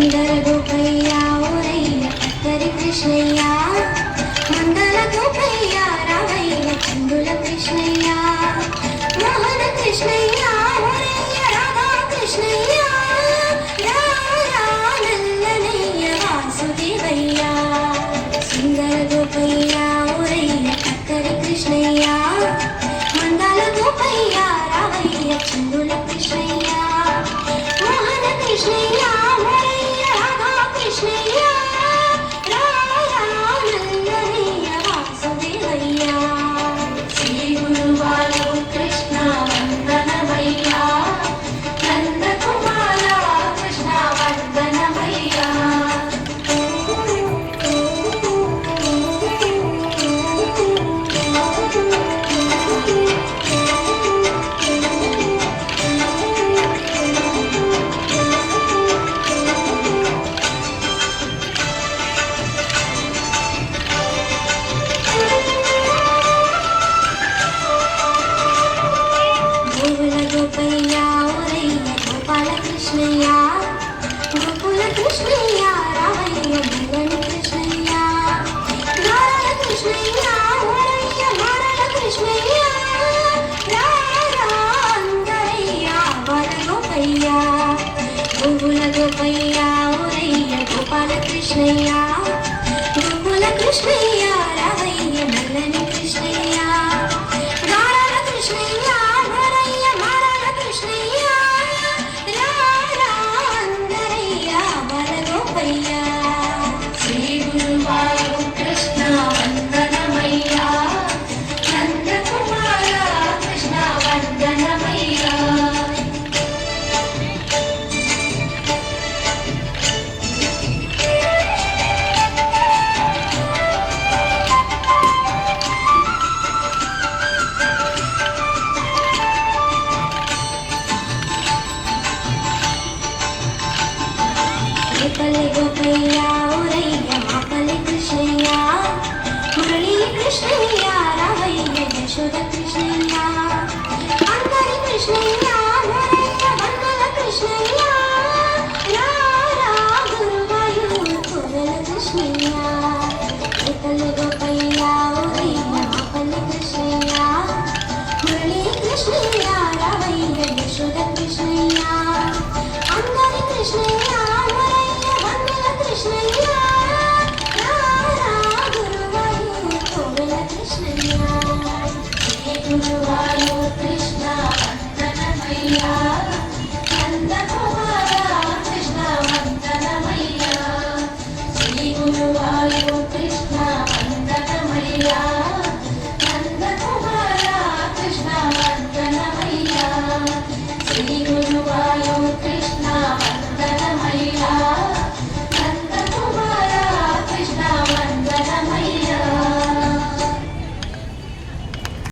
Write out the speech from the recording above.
సింగర గోపయ్య ఓరయ్య కత్తరి కృష్ణయ్య మండల గోపయ్య రావయ్య చందుల కృష్ణయ్య మోహన కృష్ణయ్య ఓరయ్య రాధా కృష్ణయ్య నల్లనయ్య వాసుదేవయ్య సింగర గోపయ్య ఓరయ్య కత్తరి కృష్ణయ్య మండల గోపయ్య రావయ్య చందుల కృష్ణయ్య మోహన కృష్ణయ్య ఓరయ్య రాధా కృష్ణయ్య నల్లనయ్య వాసుదేవయ్య శ్రీ గురువాయు కృష్ణ వందనమయ్య నందకుమార కృష్ణ వందనమయ్య గోకుల గోపయ్య ఓరయ్య గోపాల కృష్ణయ్య గోకుల కృష్ణయ్య రావయ్య మగని కృష్ణయ్య నారాయణ కృష్ణయ్య ఓరయ్య నారాయణ కృష్ణయ్య అందరయ్య బాల గోపయ్య గోకుల గోపయ్య ఓరయ్య గోపాల కృష్ణయ్య గోకుల కృష్ణయ్య రావయ్య మగని కృష్ణయ్య నారాయణ కృష్ణయ్య ఓరయ్య నారాయణ కృష్ణయ్య అందరయ్య బాల గోపయ్య శ్రీ గురువాయు కృష్ణ వందనమయ్య నందకుమార కృష్ణ వందనమయ్య రేపల్లి గోపయ్య ఓరయ్య మాపల్లి కృష్ణయ్య మురళీ కృష్ణయ్య రావయ్య యశోద కృష్ణయ్య అందరి కృష్ణయ్య ఓరయ్య బంధుల కృష్ణయ్య రారా గురువాయూర్ కోవెల కృష్ణయ్య రేపల్లి గోపయ్య ఓరయ్య మాపల్లి కృష్ణయ్య మురళీ కృష్ణయ్య రావయ్య యశోద కృష్ణయ్య అందరి కృష్ణయ్య ఓరయ్య బంధుల కృష్ణయ్య రారా గురువాయూర్ కోవెల కృష్ణయ్య శ్రీ గురువాయూర్ కృష్ణ వందనమయ్య